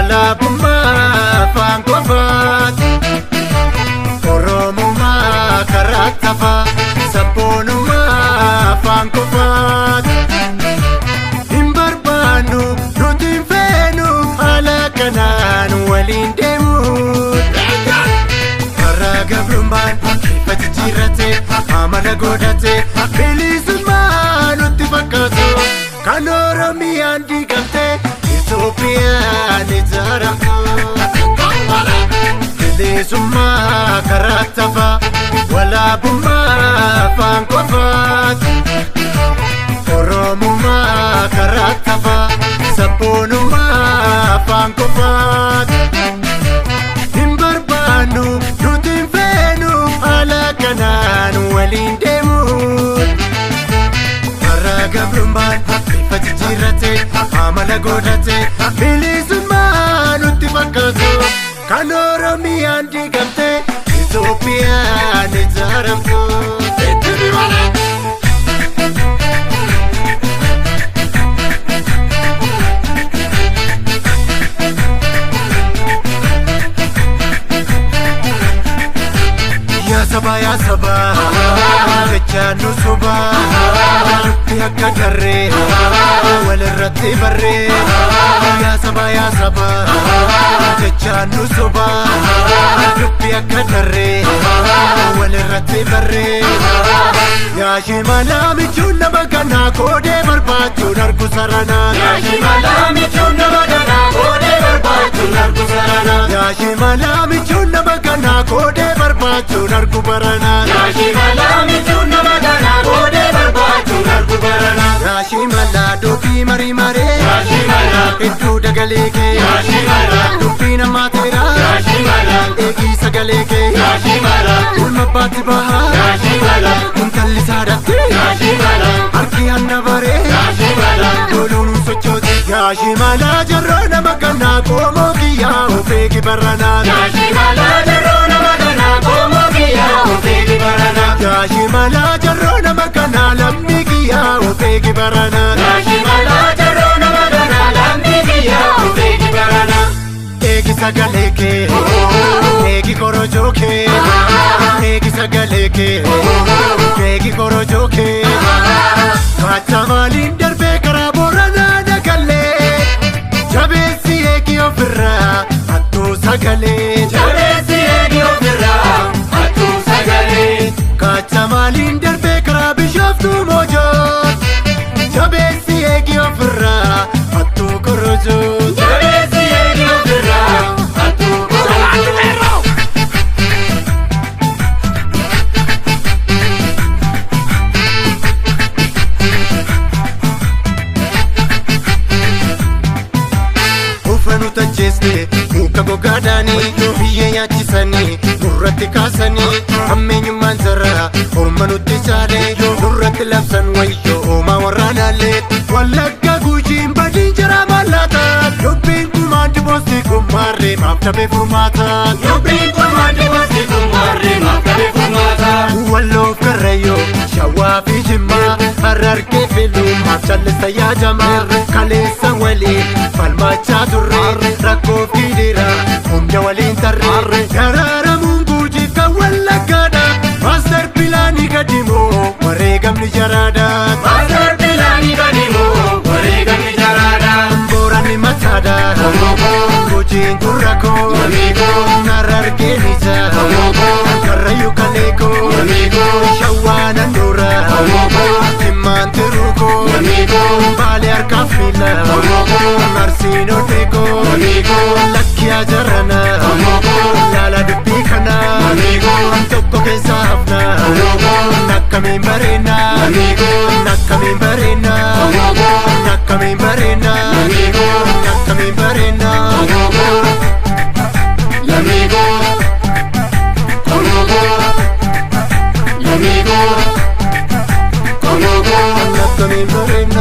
walabummaa afaan qofaat oromummaa karaa tafaa sabboonummaa afaan qofaat hin barbaannu nuti hin feenu haala kanaan waliin deemu karaa gabrummaan ifa jijjiirrate amala godhate bilisummaa nutti fakkaatu kan oromiyaan diigamte Itoophiyaan ijaaramtu bilisummaa karaa tafaa walabummaa afaan qofaat oromummaa karaa tafaa sabboonummaa afaan qofaat hin barbaannu nuti hin feenu haala kanaan waliin deemu karaa gabrummaan ifa jijjiirrate amala godhate bilisummaa nutti fakkaatu kan oromiyaan diigamte Itoophiyaan ijaaramtu yaa sabaa gachaan nu sobaa dubbi akka garree walirratti barree yaa sabaa gachaan nu sobaa dubbi akka garree walirratti barree yaa shimalaa michuun nama kanaa koodee barbaachuun argu saranaa yaa shimalaa michuun nama kanaa koodee barbaachuun argu saranaa yaa shimalaa michuun nama kanaa koodee barbaachuun argu baranaa yaa shimalaa michuun nama kanaa koodee barbaachuun argu baranaa yaa shimalaa dubbii marii maree yaa shimalaa hedduu dagalee kee yaa shimalaa dubbii namaa teeraa yaa shimalaa eegii sagalee kee yaa shimalaa ulma baatti bahaa yaa shimalaa kuntalli saadatti yaa shimalaa harki hanna baree yaa shimalaa loluun sochooti yaa shimalaa jarroo nama kanaa qoomoo kiyyaa ofeegi baranaa yaa shimalaa jarroo nama kanaa qoomoo kiyyaa ofeegi baranaa yaa shimalaa jarroo nama kanaa lammii kiyyaa ofeegi baranaa yaa shimalaa jarroo nama kanaa lammii kiyyaa ofeegi baranaa eegi sagalee kee eegi korojoo kee eegi sagalee kee eegi korojoo kee kacha maaliin darbee karaa booranaa nagallee jabeessi eegi ofirraa hattuu sagalee jabeessi eegi ofirraa hattuu sagalee kacha maaliin darbee karaa bishooftuu moojoot jabeessi eegi ofirraa hattuu korojoo jabeessi eegi ofirraa hattuu korojoo ufanu tajjeeste muka gogaadhaanii biyyee nyaachisanii nurratti kaasanii hammeenyummaan sarara orma nutti caalee nurratti labsan wayyoo oomaa waraanaalee wallagga guujiin badiin jara maallaataa dubbiin kumaan diboosti kummaarree maaf dhabee furmaataa dubbiin kumaan diboosti kummaarree maaf dhabee furmaataa walloof karrayyoo shawaa fi jimmaa harargee filuu maaf callisa yaajamaa kaleessa waliin falmachaa turre rakkoof gidiraa hunda waliin tarre daraaramuun guujiif kan wallaggaadha maaster pilaanii gadimoo wareegamni jaraadha maaster pilaanii gadimoo wareegamni jaraadha booranni mataadha guujiin gurrakoo harargeen ija karrayyuu kaleekoo shawwaan handhuura himmaan tiruukoo baalee harkaaf miila marsiin odeekoo lakkiyaa jarana laala dubbii kana tokko keessaa hafna nakkamiin bareena nakkamiin bareena nakkamiin bareena nakkamiin bareena